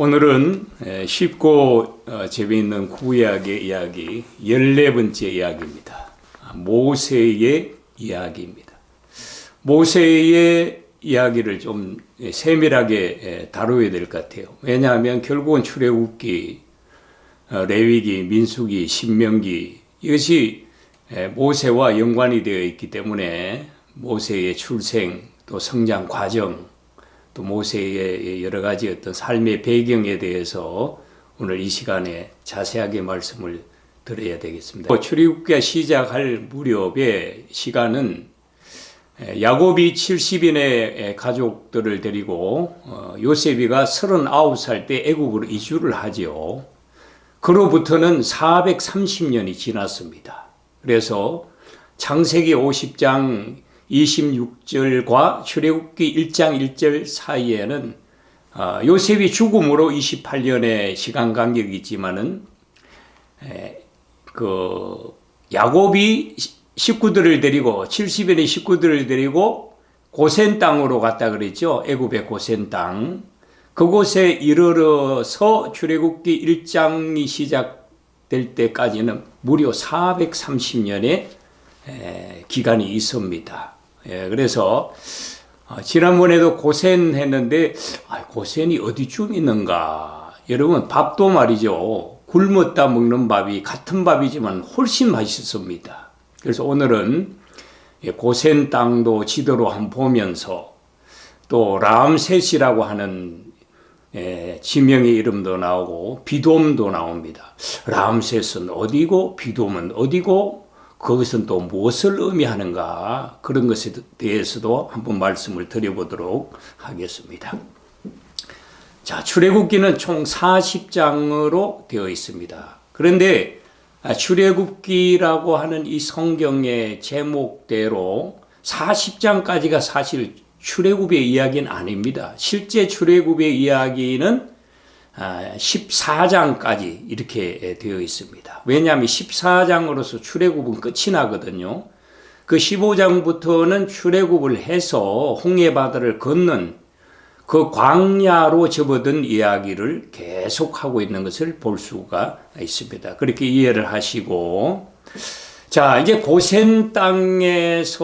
오늘은 쉽고 재미있는 구약의 이야기 14번째 이야기입니다. 모세의 이야기입니다. 모세의 이야기를 좀 세밀하게 다뤄야 될 것 같아요. 왜냐하면 결국은 출애굽기, 레위기, 민수기, 신명기 이것이 모세와 연관이 되어 있기 때문에 모세의 출생, 또 성장 과정, 또 모세의 여러 가지 어떤 삶의 배경에 대해서 오늘 이 시간에 자세하게 말씀을 드려야 되겠습니다. 출애굽기가 시작할 무렵의 시간은 야곱이 70인의 가족들을 데리고 요셉이가 39살 때 애굽으로 이주를 하죠. 그로부터는 430년이 지났습니다. 그래서 창세기 50장 26절과 출애굽기 1장 1절 사이에는 요셉이 죽음으로 28년의 시간 간격이 있지만은 야곱이 식구들을 데리고 70인의 식구들을 데리고 고센 땅으로 갔다 그랬죠. 애굽의 고센 땅. 그곳에 이르러서 출애굽기 1장이 시작될 때까지는 무려 430년의 기간이 있습니다. 그래서 지난번에도 고센 했는데 고센이 어디쯤 있는가? 여러분 밥도 말이죠. 굶었다 먹는 밥이 같은 밥이지만 훨씬 맛있습니다. 그래서 오늘은 고센 땅도 지도로 한번 보면서 또 람셋이라고 하는 지명의 이름도 나오고 비돔도 나옵니다. 람셋은 어디고 비돔은 어디고 그것은 또 무엇을 의미하는가 그런 것에 대해서도 한번 말씀을 드려보도록 하겠습니다. 자, 출애굽기는 총 40장으로 되어 있습니다. 그런데 출애굽기라고 하는 이 성경의 제목대로 40장까지가 사실 출애굽의 이야기는 아닙니다. 실제 출애굽의 이야기는 14장까지 이렇게 되어 있습니다. 왜냐하면 14장으로서 출애굽은 끝이 나거든요. 그 15장부터는 출애굽을 해서 홍해바다를 건넌 그 광야로 접어든 이야기를 계속하고 있는 것을 볼 수가 있습니다. 그렇게 이해를 하시고, 자, 이제 고센 땅에서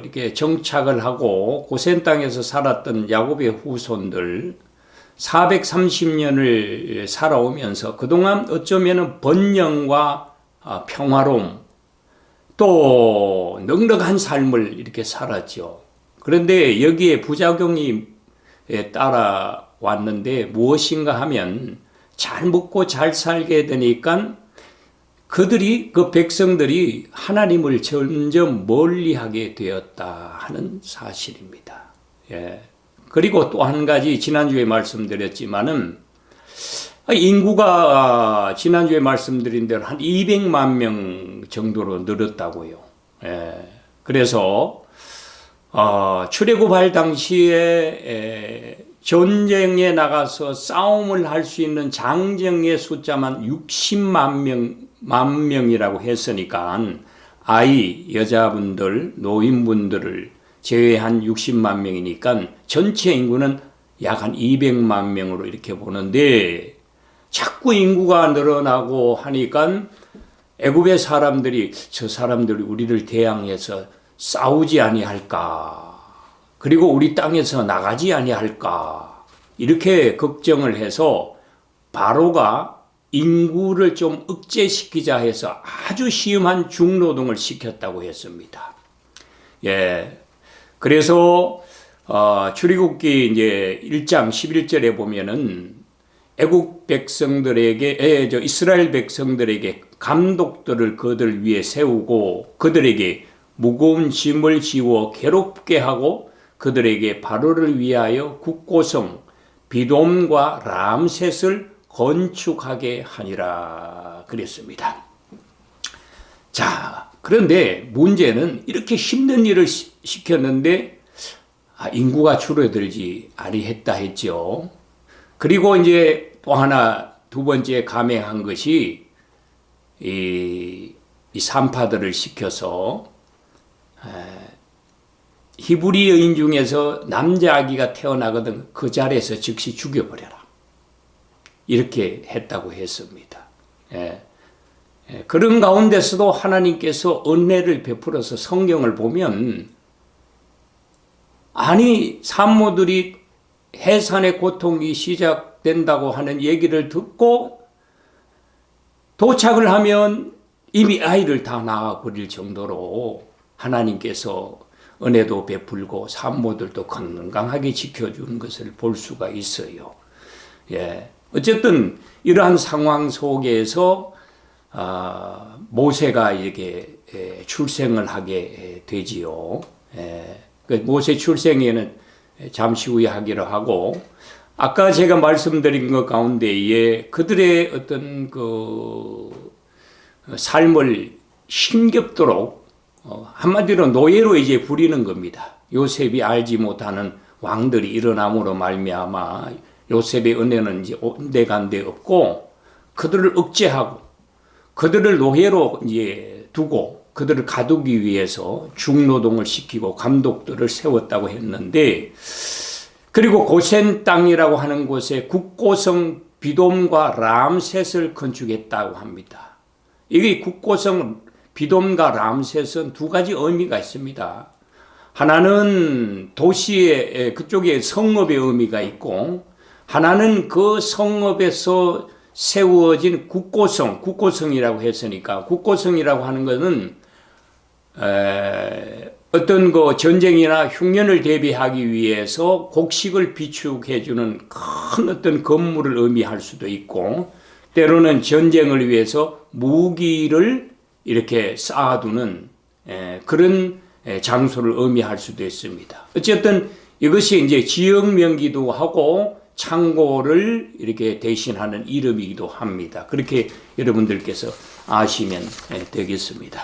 이렇게 정착을 하고 고센 땅에서 살았던 야곱의 후손들 430년을 살아오면서 그동안 어쩌면 번영과 평화로움 또 넉넉한 삶을 이렇게 살았죠. 그런데 여기에 부작용이 따라왔는데 무엇인가 하면 잘 먹고 잘 살게 되니까 그 백성들이 하나님을 점점 멀리하게 되었다 하는 사실입니다. 그리고 또 한 가지 지난주에 말씀드렸지만은 인구가 지난주에 말씀드린 대로 한 200만 명 정도로 늘었다고요. 그래서 출애굽할 당시에 전쟁에 나가서 싸움을 할 수 있는 장정의 숫자만 60만 명이라고 했으니까 아이, 여자분들, 노인분들을 제외한 60만 명이니까 전체 인구는 약 한 200만 명으로 이렇게 보는데 자꾸 인구가 늘어나고 하니까 애굽의 사람들이 저 사람들이 우리를 대항해서 싸우지 아니할까? 그리고 우리 땅에서 나가지 아니할까? 이렇게 걱정을 해서 바로가 인구를 좀 억제시키자 해서 아주 시험한 중노동을 시켰다고 했습니다. 그래서 출애굽기 이제 1장 11절에 보면은 애국 백성들에게 이스라엘 백성들에게 감독들을 그들 위에 세우고 그들에게 무거운 짐을 지워 괴롭게 하고 그들에게 바로를 위하여 국고성 비돔과 람셋을 건축하게 하니라 그랬습니다. 자, 그런데 문제는 이렇게 힘든 일을 시켰는데 인구가 줄어들지 아니했다 했죠. 그리고 이제 또 하나 두 번째 감행한 것이 이 산파들을 시켜서 히브리 여인 중에서 남자 아기가 태어나거든 그 자리에서 즉시 죽여버려라. 이렇게 했다고 했습니다. 그런 가운데서도 하나님께서 은혜를 베풀어서 성경을 보면 아니 산모들이 해산의 고통이 시작된다고 하는 얘기를 듣고 도착을 하면 이미 아이를 다 낳아버릴 정도로 하나님께서 은혜도 베풀고 산모들도 건강하게 지켜주는 것을 볼 수가 있어요. 어쨌든 이러한 상황 속에서 모세가 이렇게 출생을 하게 되지요. 모세 출생에는 잠시 후에 하기로 하고, 아까 제가 말씀드린 것 가운데에 그들의 어떤 그 삶을 힘겹도록 한마디로 노예로 이제 부리는 겁니다. 요셉이 알지 못하는 왕들이 일어남으로 말미암아 요셉의 은혜는 이제 온데간데 없고, 그들을 억제하고 그들을 노예로 이제 두고 그들을 가두기 위해서 중노동을 시키고 감독들을 세웠다고 했는데, 그리고 고센 땅이라고 하는 곳에 국고성 비돔과 람셋을 건축했다고 합니다. 이게 국고성 비돔과 람셋은 두 가지 의미가 있습니다. 하나는 도시의 그쪽에 성읍의 의미가 있고, 하나는 그 성읍에서 세워진 국고성이라고 했으니까, 국고성이라고 하는 것은 어떤 그 전쟁이나 흉년을 대비하기 위해서 곡식을 비축해주는 큰 어떤 건물을 의미할 수도 있고, 때로는 전쟁을 위해서 무기를 이렇게 쌓아두는 그런 장소를 의미할 수도 있습니다. 어쨌든 이것이 이제 지역명기도 하고 창고를 이렇게 대신하는 이름이기도 합니다. 그렇게 여러분들께서 아시면 되겠습니다.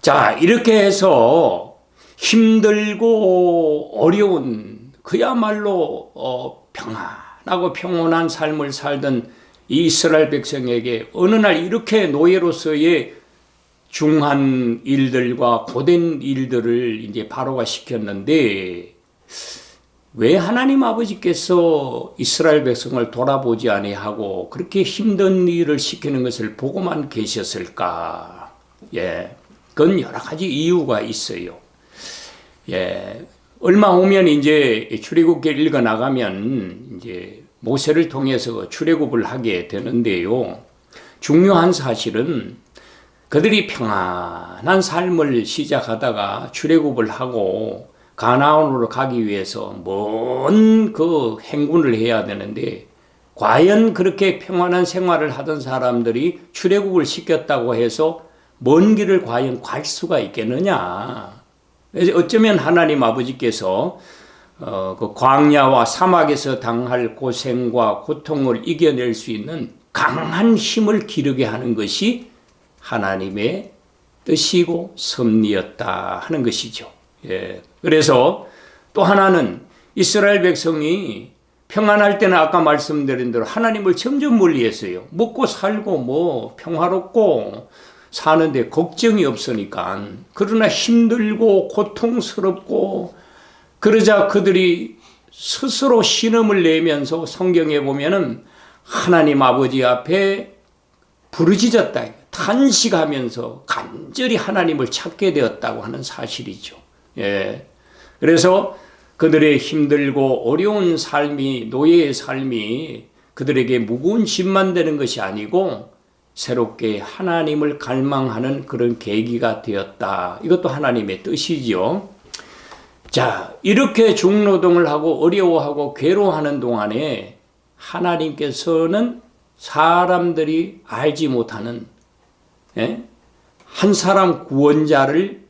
자, 이렇게 해서 힘들고 어려운 그야말로 평안하고 평온한 삶을 살던 이 이스라엘 백성에게 어느 날 이렇게 노예로서의 중한 일들과 고된 일들을 이제 바로가 시켰는데, 왜 하나님 아버지께서 이스라엘 백성을 돌아보지 아니하고 그렇게 힘든 일을 시키는 것을 보고만 계셨을까? 그건 여러 가지 이유가 있어요. 얼마 후면 이제 출애굽기를 읽어 나가면 이제 모세를 통해서 출애굽을 하게 되는데요. 중요한 사실은 그들이 평안한 삶을 시작하다가 출애굽을 하고 가나안으로 가기 위해서 먼 그 행군을 해야 되는데, 과연 그렇게 평안한 생활을 하던 사람들이 출애굽을 시켰다고 해서 먼 길을 과연 갈 수가 있겠느냐. 어쩌면 하나님 아버지께서 그 광야와 사막에서 당할 고생과 고통을 이겨낼 수 있는 강한 힘을 기르게 하는 것이 하나님의 뜻이고 섭리였다 하는 것이죠. 그래서 또 하나는 이스라엘 백성이 평안할 때는 아까 말씀드린 대로 하나님을 점점 멀리했어요. 먹고 살고 뭐 평화롭고 사는데 걱정이 없으니까. 그러나 힘들고 고통스럽고 그러자 그들이 스스로 신음을 내면서 성경에 보면은 하나님 아버지 앞에 부르짖었다, 탄식하면서 간절히 하나님을 찾게 되었다고 하는 사실이죠. 그래서 그들의 힘들고 어려운 삶이, 노예의 삶이 그들에게 무거운 짐만 되는 것이 아니고 새롭게 하나님을 갈망하는 그런 계기가 되었다. 이것도 하나님의 뜻이죠. 자, 이렇게 중노동을 하고 어려워하고 괴로워하는 동안에 하나님께서는 사람들이 알지 못하는 한 사람 구원자를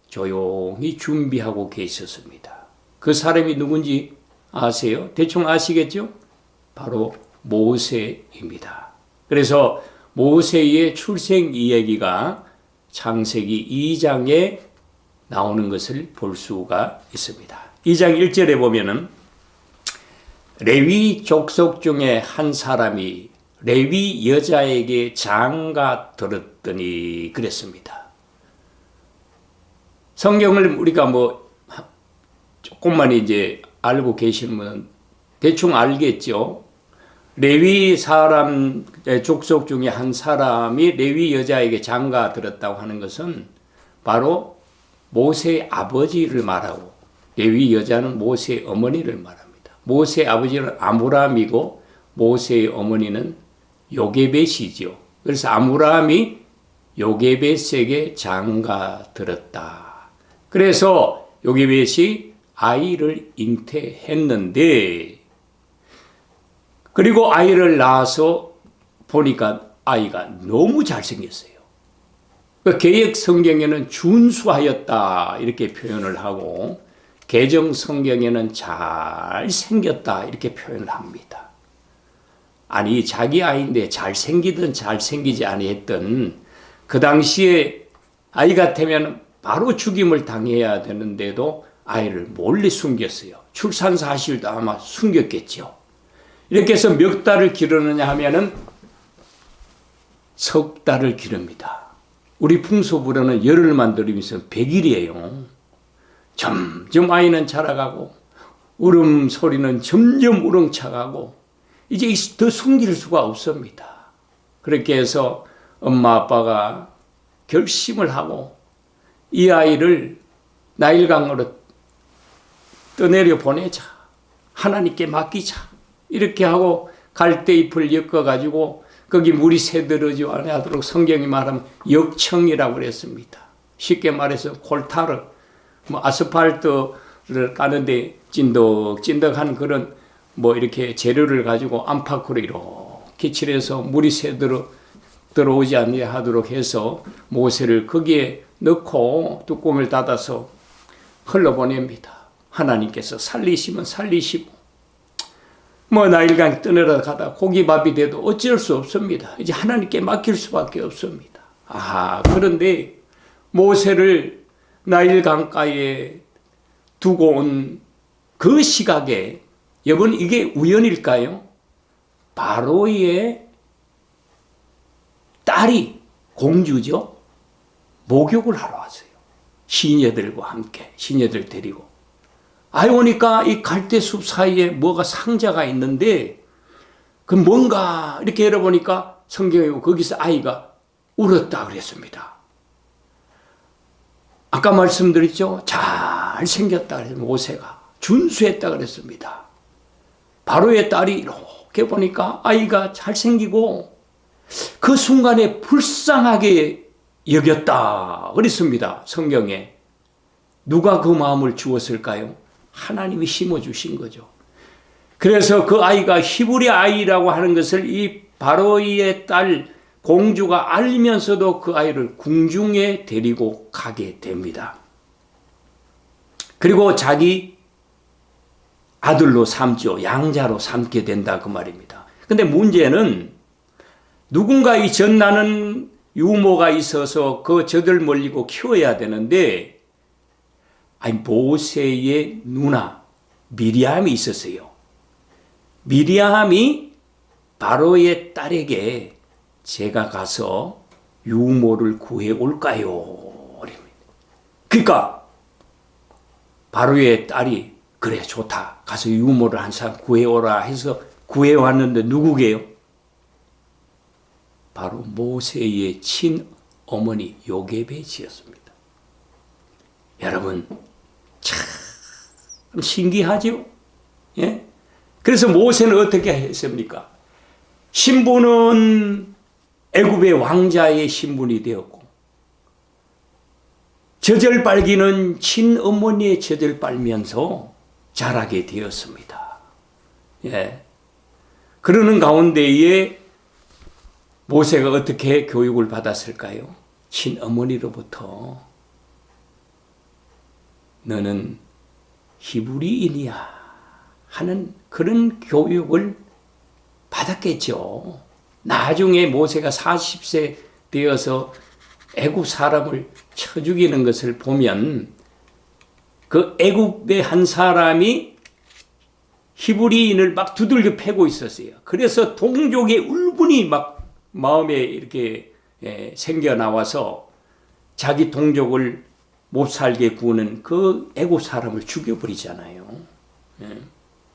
조용히 준비하고 계셨습니다. 그 사람이 누군지 아세요? 대충 아시겠죠? 바로 모세입니다. 그래서 모세의 출생 이야기가 창세기 2장에 나오는 것을 볼 수가 있습니다. 2장 1절에 보면은 레위 족속 중에 한 사람이 레위 여자에게 장가 들었더니 그랬습니다. 성경을 우리가 뭐 조금만 이제 알고 계시는 분은 대충 알겠죠. 레위 사람 족속 중에 한 사람이 레위 여자에게 장가 들었다고 하는 것은 바로 모세의 아버지를 말하고, 레위 여자는 모세의 어머니를 말합니다. 모세의 아버지는 아므람이고 모세의 어머니는 요게벳이지요. 그래서 아므람이 요게벳에게 장가 들었다. 그래서 요게벳이 아이를 잉태했는데, 그리고 아이를 낳아서 보니까 아이가 너무 잘생겼어요. 그 개역 성경에는 준수하였다 이렇게 표현을 하고, 개정 성경에는 잘생겼다 이렇게 표현을 합니다. 아니, 자기 아이인데 잘생기든 잘생기지 아니했든 그 당시에 아이 같으면 바로 죽임을 당해야 되는데도 아이를 몰래 숨겼어요. 출산 사실도 아마 숨겼겠죠. 이렇게 해서 몇 달을 기르느냐 하면은 석 달을 기릅니다. 우리 풍속으로는 열흘만 들이면서 100일이에요. 점점 아이는 자라가고 울음 소리는 점점 우렁차가고 이제 더 숨길 수가 없습니다. 그렇게 해서 엄마 아빠가 결심을 하고 이 아이를 나일강으로 떠내려 보내자, 하나님께 맡기자 이렇게 하고 갈대잎을 엮어가지고 거기 물이 새들어지 않도록 성경이 말하면 역청이라고 그랬습니다. 쉽게 말해서 콜타르, 아스팔트를 까는데 찐득찐득한 그런 이렇게 재료를 가지고 안팎으로 이렇게 칠해서 물이 들어오지 않게 하도록 해서 모세를 거기에 넣고 뚜껑을 닫아서 흘러보냅니다. 하나님께서 살리시면 살리시고, 나일강 떠내려 가다 고기밥이 돼도 어쩔 수 없습니다. 이제 하나님께 맡길 수밖에 없습니다. 그런데 모세를 나일강가에 두고 온 그 시각에, 여러분 이게 우연일까요? 바로의 딸이 공주죠. 목욕을 하러 왔어요. 시녀들과 함께, 시녀들 데리고. 오니까 이 갈대숲 사이에 뭐가 상자가 있는데, 그 뭔가 이렇게 열어보니까 성경에 거기서 아이가 울었다 그랬습니다. 아까 말씀드렸죠? 잘생겼다 그랬어요. 모세가 준수했다 그랬습니다. 바로의 딸이 이렇게 보니까 아이가 잘생기고 그 순간에 불쌍하게 여겼다 그랬습니다. 성경에. 누가 그 마음을 주었을까요? 하나님이 심어주신 거죠. 그래서 그 아이가 히브리 아이라고 하는 것을 이 바로의 딸 공주가 알면서도 그 아이를 궁중에 데리고 가게 됩니다. 그리고 자기 아들로 삼죠. 양자로 삼게 된다 그 말입니다. 근데 문제는 누군가 이 전나는 유모가 있어서 그 젖을 물리고 키워야 되는데, 모세의 누나 미리암이 있었어요. 미리암이 바로의 딸에게 제가 가서 유모를 구해 올까요? 그러니까 바로의 딸이 그래 좋다, 가서 유모를 한 사람 구해오라 해서 구해왔는데 누구게요? 바로 모세의 친어머니 요게벳이었습니다. 여러분 참 신기하죠? 예? 그래서 모세는 어떻게 했습니까? 신부는 애굽의 왕자의 신분이 되었고, 젖을 빨기는 친어머니의 젖을 빨면서 자라게 되었습니다. 예. 그러는 가운데에 모세가 어떻게 교육을 받았을까요? 친어머니로부터 너는 히브리인이야 하는 그런 교육을 받았겠죠. 나중에 모세가 40세 되어서 애굽 사람을 쳐 죽이는 것을 보면 그 애굽의 한 사람이 히브리인을 막 두들겨 패고 있었어요. 그래서 동족의 울분이 막 마음에 이렇게 생겨나와서 자기 동족을 못 살게 구는 그 애굽 사람을 죽여버리잖아요.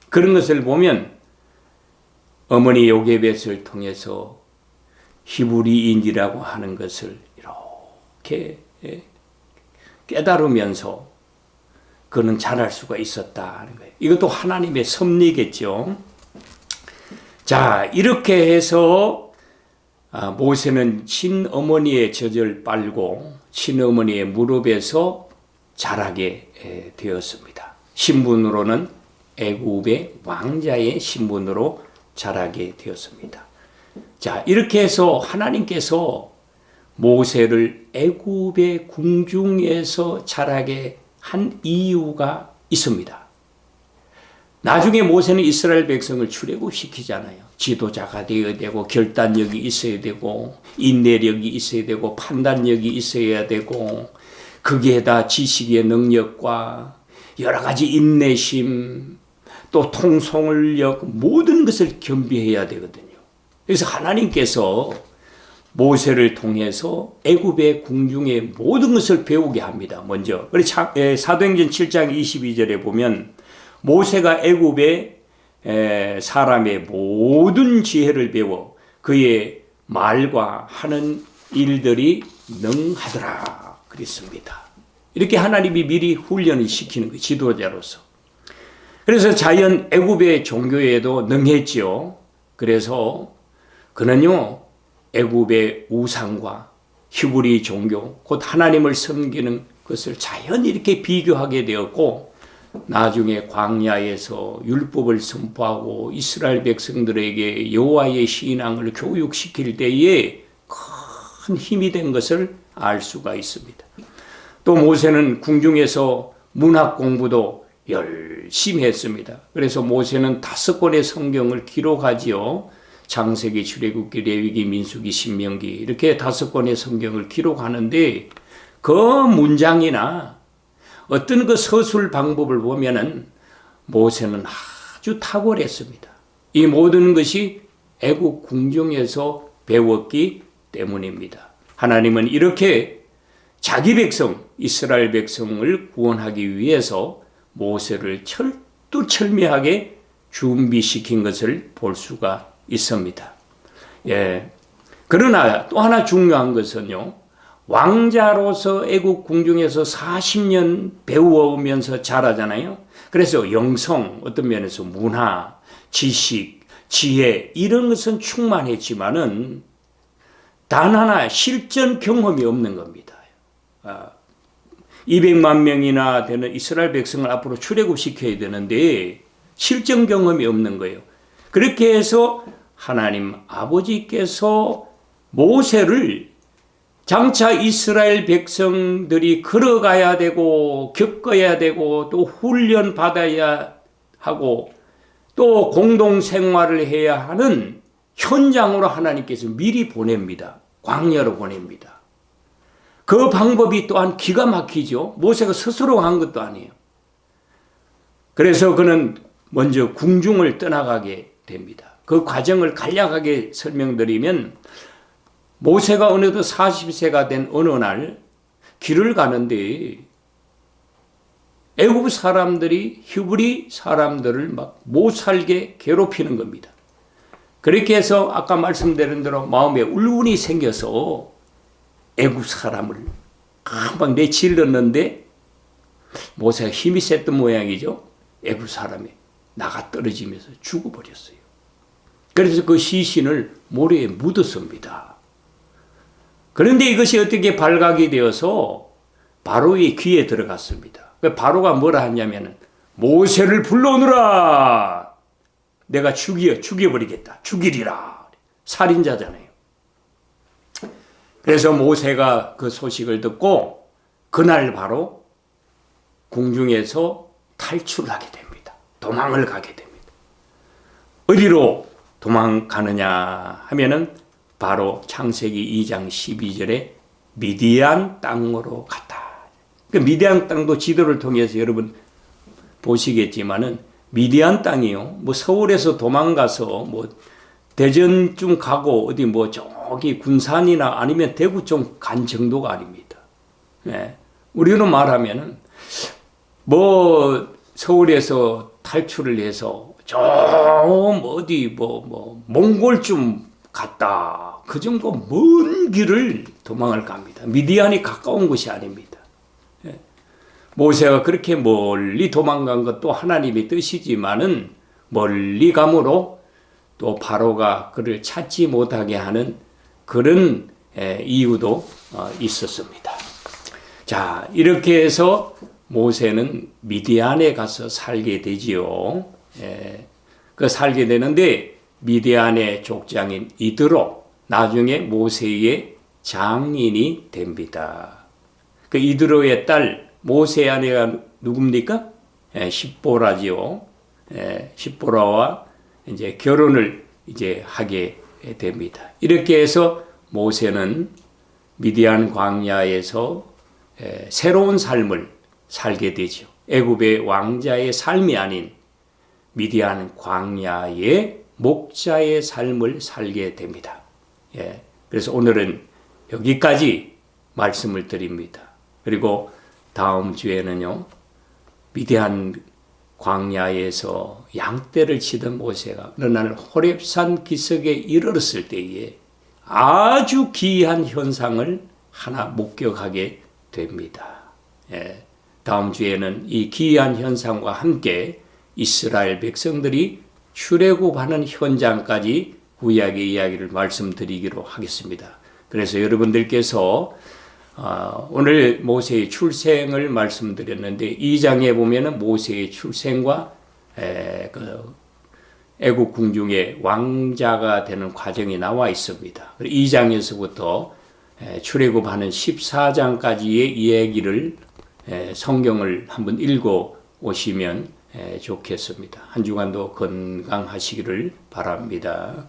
그런 것을 보면 어머니 요게벳을 통해서 히브리인이라고 하는 것을 이렇게 깨달으면서 그는 잘할 수가 있었다 하는 거예요. 이것도 하나님의 섭리겠죠. 자, 이렇게 해서 모세는 친어머니의 젖을 빨고 친어머니의 무릎에서 자라게 되었습니다. 신분으로는 애굽의 왕자의 신분으로 자라게 되었습니다. 자, 이렇게 해서 하나님께서 모세를 애굽의 궁중에서 자라게 한 이유가 있습니다. 나중에 모세는 이스라엘 백성을 출애굽시키잖아요. 지도자가 되어야 되고 결단력이 있어야 되고 인내력이 있어야 되고 판단력이 있어야 되고 거기에다 지식의 능력과 여러 가지 인내심 또 통솔력 모든 것을 겸비해야 되거든요. 그래서 하나님께서 모세를 통해서 애굽의 궁중의 모든 것을 배우게 합니다. 먼저 사도행전 7장 22절에 보면 모세가 애굽의 사람의 모든 지혜를 배워 그의 말과 하는 일들이 능하더라 그랬습니다. 이렇게 하나님이 미리 훈련을 시키는 거예요. 지도자로서. 그래서 자연 애굽의 종교에도 능했지요. 그래서 그는요 애굽의 우상과 히브리 종교 곧 하나님을 섬기는 것을 자연히 이렇게 비교하게 되었고 나중에 광야에서 율법을 선포하고 이스라엘 백성들에게 여호와의 신앙을 교육시킬 때에 큰 힘이 된 것을 알 수가 있습니다. 또 모세는 궁중에서 문학 공부도 열심히 했습니다. 그래서 모세는 5권의 성경을 기록하지요. 창세기, 출애굽기, 레위기, 민수기, 신명기 이렇게 5권의 성경을 기록하는데 그 문장이나 어떤 그 서술 방법을 보면은 모세는 아주 탁월했습니다. 이 모든 것이 애국 궁중에서 배웠기 때문입니다. 하나님은 이렇게 자기 백성, 이스라엘 백성을 구원하기 위해서 모세를 철두철미하게 준비시킨 것을 볼 수가 있습니다. 예. 그러나 또 하나 중요한 것은요, 왕자로서 애국 궁중에서 40년 배워오면서 자라잖아요. 그래서 영성, 어떤 면에서 문화, 지식, 지혜 이런 것은 충만했지만은 단 하나 실전 경험이 없는 겁니다. 200만 명이나 되는 이스라엘 백성을 앞으로 출애굽시켜야 되는데 실전 경험이 없는 거예요. 그렇게 해서 하나님 아버지께서 모세를 장차 이스라엘 백성들이 걸어가야 되고 겪어야 되고 또 훈련 받아야 하고 또 공동생활을 해야 하는 현장으로 하나님께서 미리 보냅니다. 광야로 보냅니다. 그 방법이 또한 기가 막히죠. 모세가 스스로 한 것도 아니에요. 그래서 그는 먼저 궁중을 떠나가게 됩니다. 그 과정을 간략하게 설명드리면 모세가 어느덧 40세가 된 어느 날 길을 가는데 애굽 사람들이 히브리 사람들을 막 못 살게 괴롭히는 겁니다. 그렇게 해서 아까 말씀드린 대로 마음에 울분이 생겨서 애굽 사람을 막 내질렀는데 모세가 힘이 셌던 모양이죠. 애굽 사람이 나가 떨어지면서 죽어버렸어요. 그래서 그 시신을 모래에 묻었습니다. 그런데 이것이 어떻게 발각이 되어서 바로의 귀에 들어갔습니다. 바로가 뭐라 하냐면 모세를 불러오너라. 내가 죽여버리겠다. 죽이리라. 살인자잖아요. 그래서 모세가 그 소식을 듣고 그날 바로 궁중에서 탈출을 하게 됩니다. 도망을 가게 됩니다. 어디로 도망가느냐 하면은 바로 창세기 2장 12절에 미디안 땅으로 갔다. 그 미디안 땅도 지도를 통해서 여러분 보시겠지만은 미디안 땅이요. 뭐 서울에서 도망가서 뭐 대전쯤 가고 어디 뭐 저기 군산이나 아니면 대구 좀 간 정도가 아닙니다. 네. 우리로 말하면은 뭐 서울에서 탈출을 해서 좀 어디 몽골쯤 갔다. 그 정도 먼 길을 도망을 갑니다. 미디안이 가까운 곳이 아닙니다. 모세가 그렇게 멀리 도망간 것도 하나님의 뜻이지만은 멀리 감으로 또 바로가 그를 찾지 못하게 하는 그런 이유도 있었습니다. 자, 이렇게 해서 모세는 미디안에 가서 살게 되지요. 그 살게 되는데 미디안의 족장인 이드로 나중에 모세의 장인이 됩니다. 그 이드로의 딸 모세의 아내가 누굽니까? 십보라지요. 십보라와 이제 결혼을 이제 하게 됩니다. 이렇게 해서 모세는 미디안 광야에서 새로운 삶을 살게 되죠. 애굽의 왕자의 삶이 아닌 미디안 광야의 목자의 삶을 살게 됩니다. 그래서 오늘은 여기까지 말씀을 드립니다. 그리고 다음 주에는요, 미디안 광야에서 양떼를 치던 모세가 어느 날 호렙산 기슭에 이르렀을 때에 아주 기이한 현상을 하나 목격하게 됩니다. 다음 주에는 이 기이한 현상과 함께 이스라엘 백성들이 출애굽하는 현장까지 구약의 이야기를 말씀드리기로 하겠습니다. 그래서 여러분들께서 오늘 모세의 출생을 말씀드렸는데 2장에 보면은 모세의 출생과 애국 궁중의 왕자가 되는 과정이 나와 있습니다. 2장에서부터 출애굽하는 14장까지의 이야기를 성경을 한번 읽어 오시면 좋겠습니다. 한 주간도 건강하시기를 바랍니다.